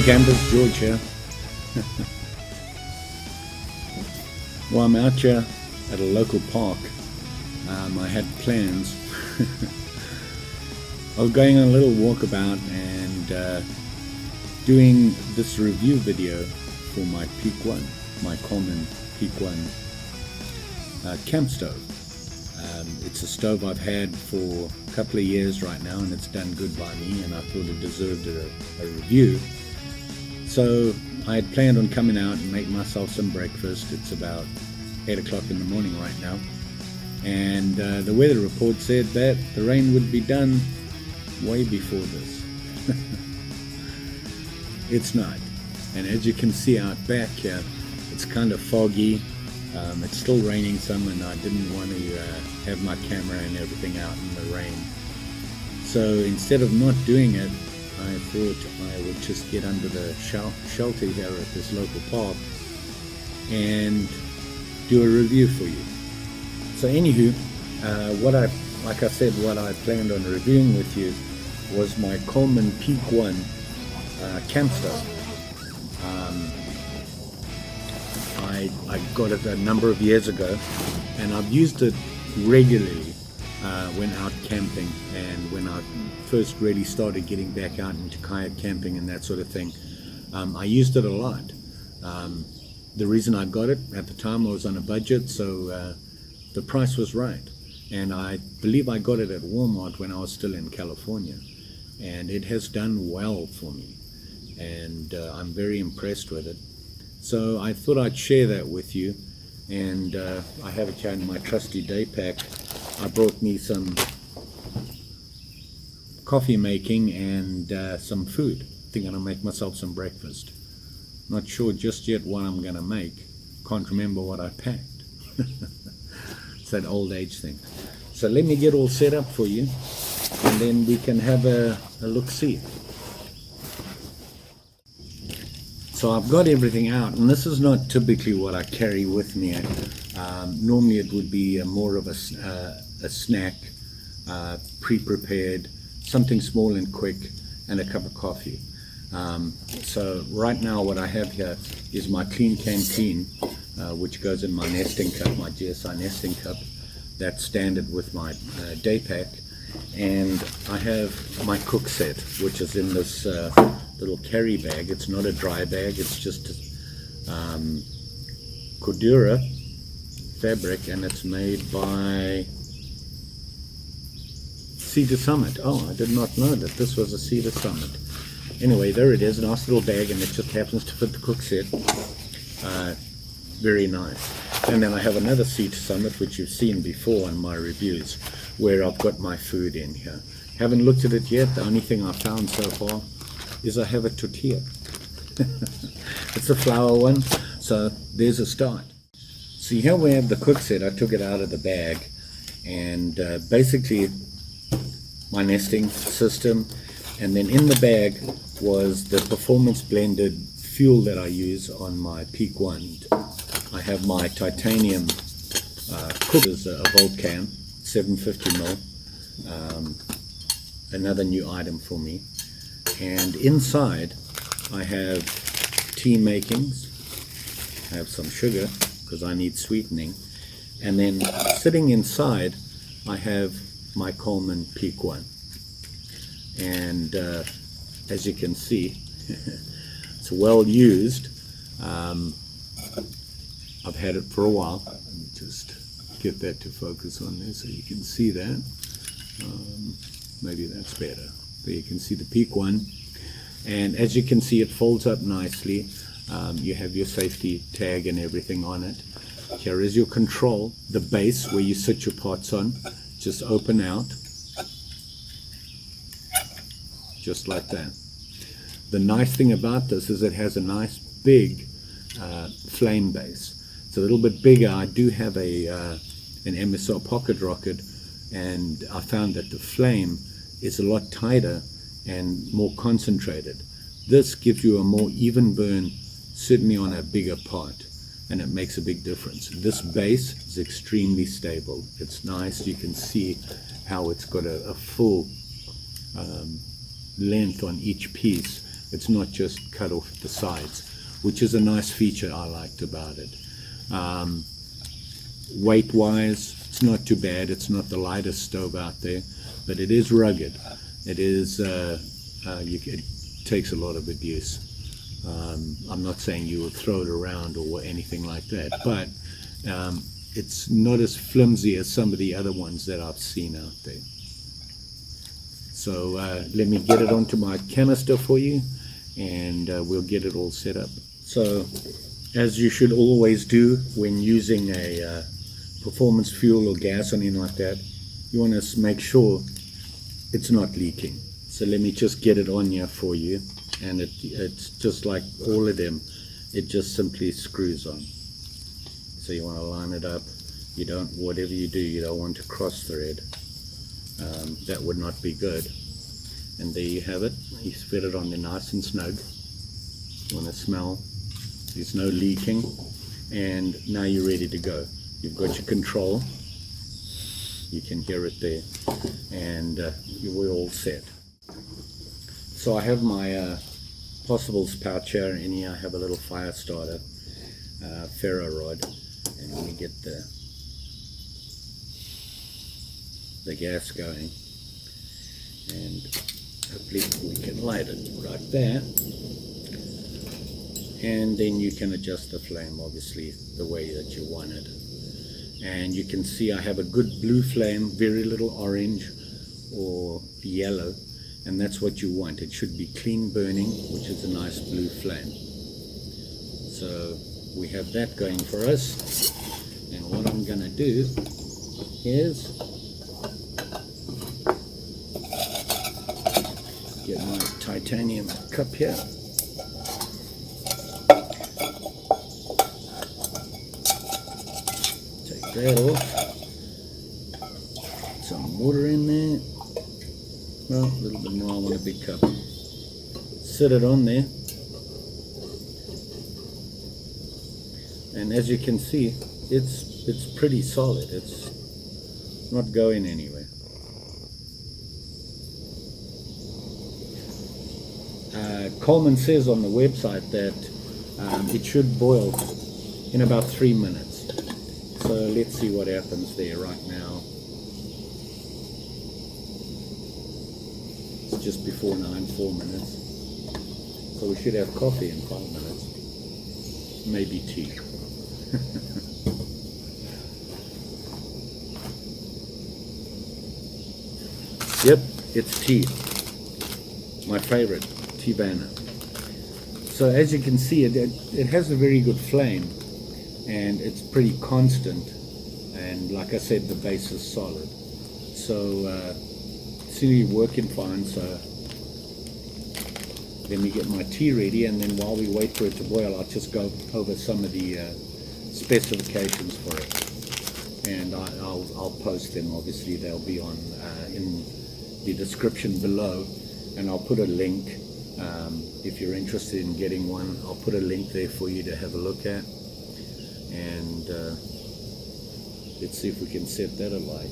Gambas, George here. Well, I'm out here at a local park. I had plans. I was going on a little walkabout and doing this review video for my Peak 1, my Coleman Peak 1 camp stove. It's a stove I've had for a couple of years right now, and it's done good by me, and I thought it deserved a review. So I had planned on coming out and make myself some breakfast. It's about 8 o'clock in the morning right now, and the weather report said that the rain would be done way before this. It's not, and as you can see out back here, it's kind of foggy. It's still raining some, and I didn't want to have my camera and everything out in the rain. So instead of not doing it, I thought I would just get under the shelter here at this local park and do a review for you. So anywho, what I planned on reviewing with you was my Coleman Peak 1 camp stove. I got it a number of years ago, and I've used it regularly when out camping, and when I first really started getting back out into kayak camping and that sort of thing. I used it a lot. The reason I got it at the time, I was on a budget, so the price was right, and I believe I got it at Walmart when I was still in California, and it has done well for me, and I'm very impressed with it. So I thought I'd share that with you, and I have it here in my trusty day pack. I brought me some coffee making and some food. I think I'm gonna make myself some breakfast. Not sure just yet what I'm gonna make. Can't remember what I packed. It's that old age thing. So let me get all set up for you, and then we can have a look-see. So I've got everything out, and this is not typically what I carry with me. Normally it would be more of a snack, pre-prepared, something small and quick, and a cup of coffee. So right now what I have here is my clean canteen, which goes in my nesting cup, my GSI nesting cup. That's standard with my day pack. And I have my cook set, which is in this little carry bag. It's not a dry bag, it's just Cordura fabric, and it's made by Cedar Summit. Oh, I did not know that this was a Cedar Summit. Anyway, there it is, a nice little bag, and it just happens to fit the cook set. Very nice. And then I have another Cedar Summit, which you've seen before in my reviews, where I've got my food in here. Haven't looked at it yet. The only thing I've found so far is I have a tortilla. It's a flour one, so there's a start. See, here we have the cook set. I took it out of the bag, and basically my nesting system, and then in the bag was the performance blended fuel that I use on my Peak 1. I have my titanium cookers, a Volcan 750 ml, another new item for me. And inside I have tea makings, I have some sugar because I need sweetening, and then sitting inside I have my Coleman Peak 1. And as you can see, it's well used. I've had it for a while. Let me just get that to focus on there so you can see that. Maybe that's better. There you can see the Peak 1, and as you can see, it folds up nicely. You have your safety tag and everything on it. Here is your control, the base where you sit your pots on. Just open out, just like that. The nice thing about this is it has a nice big flame base. It's a little bit bigger. I do have an MSR pocket rocket, and I found that the flame is a lot tighter and more concentrated. This gives you a more even burn, certainly on a bigger pot, and it makes a big difference. This base is extremely stable. It's nice. You can see how it's got a full length on each piece, It's not just cut off the sides, which is a nice feature I liked about it. Weight wise, it's not too bad. It's not the lightest stove out there, but it is rugged. It is it takes a lot of abuse. I'm not saying you will throw it around or anything like that, but it's not as flimsy as some of the other ones that I've seen out there. So let me get it onto my canister for you, and we'll get it all set up. So as you should always do when using a performance fuel or gas or anything like that, you want to make sure it's not leaking. So let me just get it on here for you, and it's just like all of them, it just simply screws on. So you want to line it up. You don't, whatever you do, you don't want to cross thread. That would not be good. And there you have it. You fit it on there nice and snug. You want to smell. There's no leaking, and now you're ready to go. You've got your control. You can hear it there, and we're all set. So I have my possibles pouch here, and here I have a little fire starter ferro rod, and let me get the gas going, and hopefully we can light it right there. And then you can adjust the flame obviously the way that you want it. And you can see I have a good blue flame, very little orange or yellow, and that's what you want. It should be clean burning, which is a nice blue flame. So we have that going for us, and what I'm going to do is get my titanium cup here. That off. Some water in there. Well, a little bit more. I want a big cup. Set it on there, and as you can see, it's pretty solid. It's not going anywhere. Coleman says on the website that it should boil in about 3 minutes. So let's see what happens there right now. It's just before 9, 4 minutes. So we should have coffee in 5 minutes. Maybe tea. Yep, it's tea. My favorite, Tivana. So as you can see, it has a very good flame, and it's pretty constant, and like I said, the base is solid. So it's really working fine. So let me get my tea ready, and then while we wait for it to boil, I'll just go over some of the specifications for it, and I'll post them. Obviously they'll be on in the description below, and I'll put a link if you're interested in getting one. I'll put a link there for you to have a look at. And let's see if we can set that alight.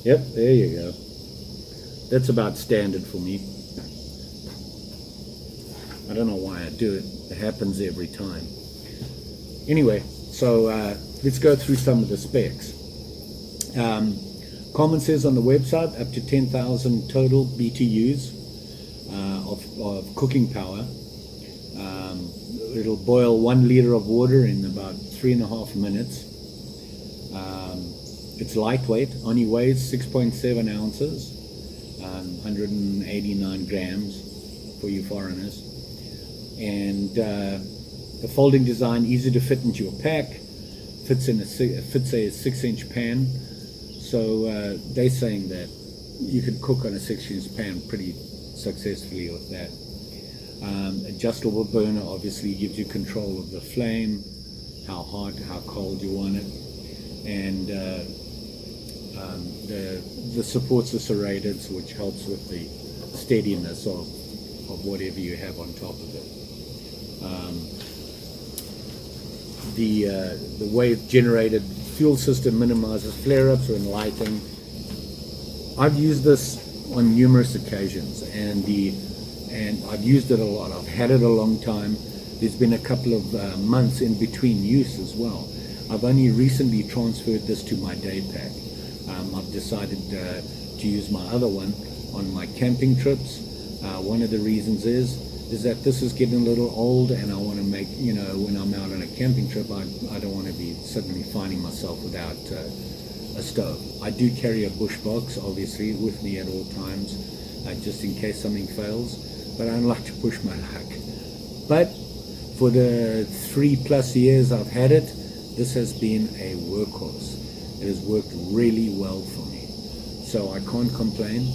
Yep, there you go. That's about standard for me. I don't know why I do it. It happens every time. Anyway, so let's go through some of the specs. Coleman says on the website up to 10,000 total BTUs of cooking power. It'll boil 1 liter of water in about 3.5 minutes. It's lightweight, only weighs 6.7 ounces, 189 grams for you foreigners. And the folding design, easy to fit into your pack, fits a 6-inch pan. So they're saying that you could cook on a 6-inch pan pretty successfully with that. Adjustable burner obviously gives you control of the flame, how hot, how cold you want it, and the supports the serrateds, which helps with the steadiness of whatever you have on top of it. The wave generated fuel system minimizes flare-ups when lighting. I've used this on numerous occasions, and the and I've used it a lot. I've had it a long time. There's been a couple of months in between use as well. I've only recently transferred this to my day pack. I've decided to use my other one on my camping trips. One of the reasons is that this is getting a little old, and I want to make, you know, when I'm out on a camping trip, I don't want to be suddenly finding myself without a stove. I do carry a bush box, obviously, with me at all times, just in case something fails, but I don't like to push my luck. But for the 3+ years I've had it, this has been a workhorse. It has worked really well for me, so I can't complain.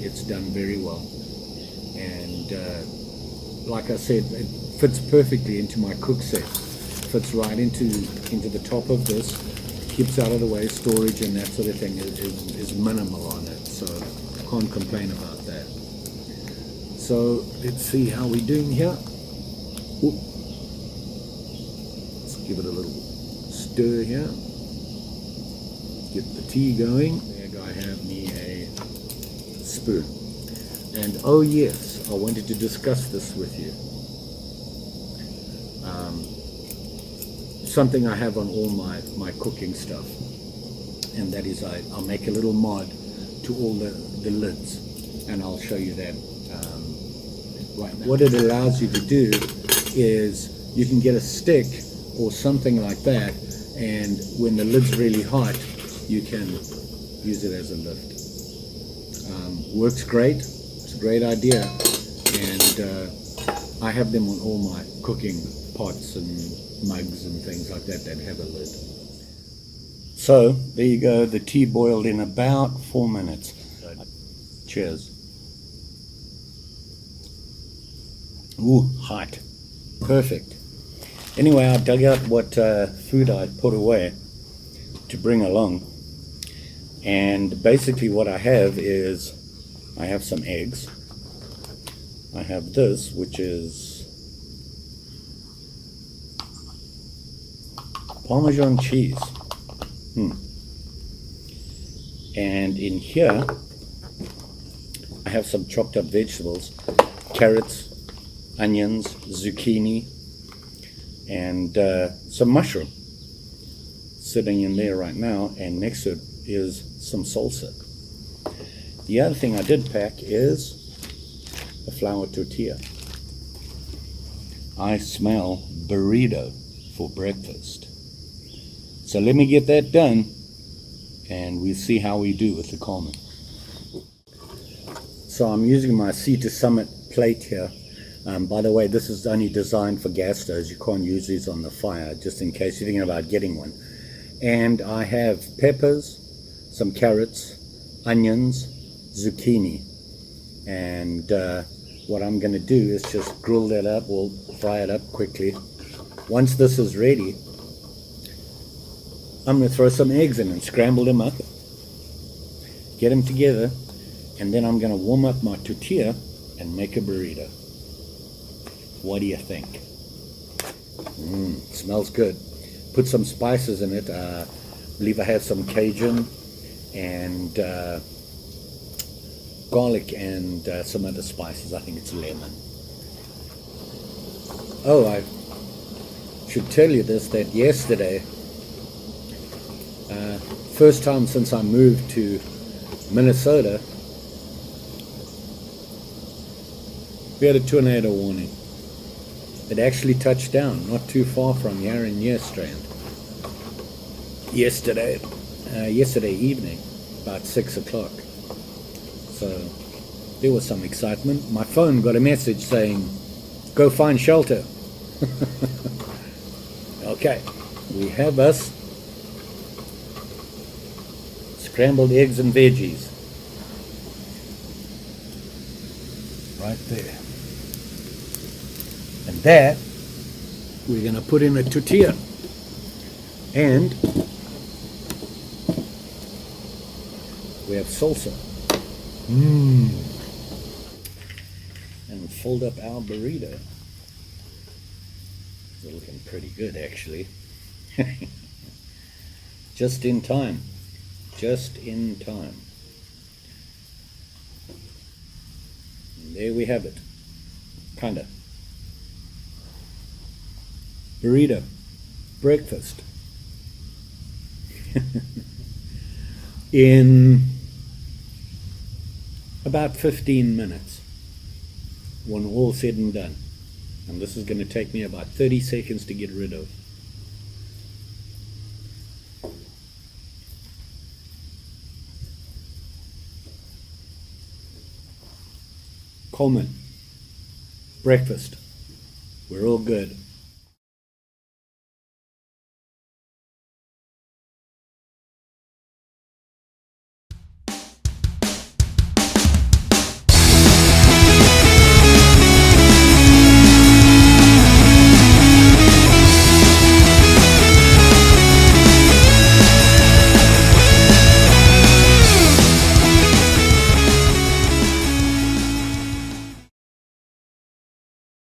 It's done very well, and like I said, it fits perfectly into my cook set. Fits right into the top of this. Keeps out of the way. Storage and that sort of thing is minimal on it, so can't complain about that. So let's see how we're doing here. Oop. Let's give it a little stir here. Get the tea going. There I have me a spoon. And oh yes, I wanted to discuss this with you. Something I have on all my cooking stuff, and that is I'll make a little mod to all the lids, and I'll show you that right now. What it allows you to do is you can get a stick or something like that, and when the lid's really hot, you can use it as a lift. Works great. It's a great idea, and I have them on all my cooking pots and mugs and things like that have a lid. So there you go. The tea boiled in about 4 minutes. Cheers. Ooh, hot. Perfect. Anyway, I dug out what food I'd put away to bring along, and basically what I have is I have some eggs. I have this, which is Parmesan cheese. And in here I have some chopped up vegetables, carrots, onions, zucchini, and some mushroom sitting in there right now, and next to it is some salsa. The other thing I did pack is a flour tortilla. I smell burrito for breakfast. So let me get that done, and we'll see how we do with the Coleman. So I'm using my Sea to Summit plate here. By the way, this is only designed for gas stoves. You can't use these on the fire, just in case you're thinking about getting one. And I have peppers, some carrots, onions, zucchini, and what I'm going to do is just grill that up or fry it up quickly. Once this is ready, I'm going to throw some eggs in and scramble them up, get them together, and then I'm going to warm up my tortilla and make a burrito. What do you think? Smells good. Put some spices in it. I believe I have some Cajun and garlic and some other spices. I think it's lemon. Oh, I should tell you this, that yesterday, first time since I moved to Minnesota, we had a tornado warning. It actually touched down not too far from here in Yestrand. Yesterday evening, about 6 o'clock. So there was some excitement. My phone got a message saying, go find shelter. Okay, we have us scrambled eggs and veggies. Right there. And that we're going to put in a tortilla. And we have salsa. And fold up our burrito. It's looking pretty good, actually. Just in time. Just in time. there we have it. Kinda. Burrito. Breakfast. In about 15 minutes, when all said and done. And this is going to take me about 30 seconds to get rid of. Coleman. Breakfast. We're all good.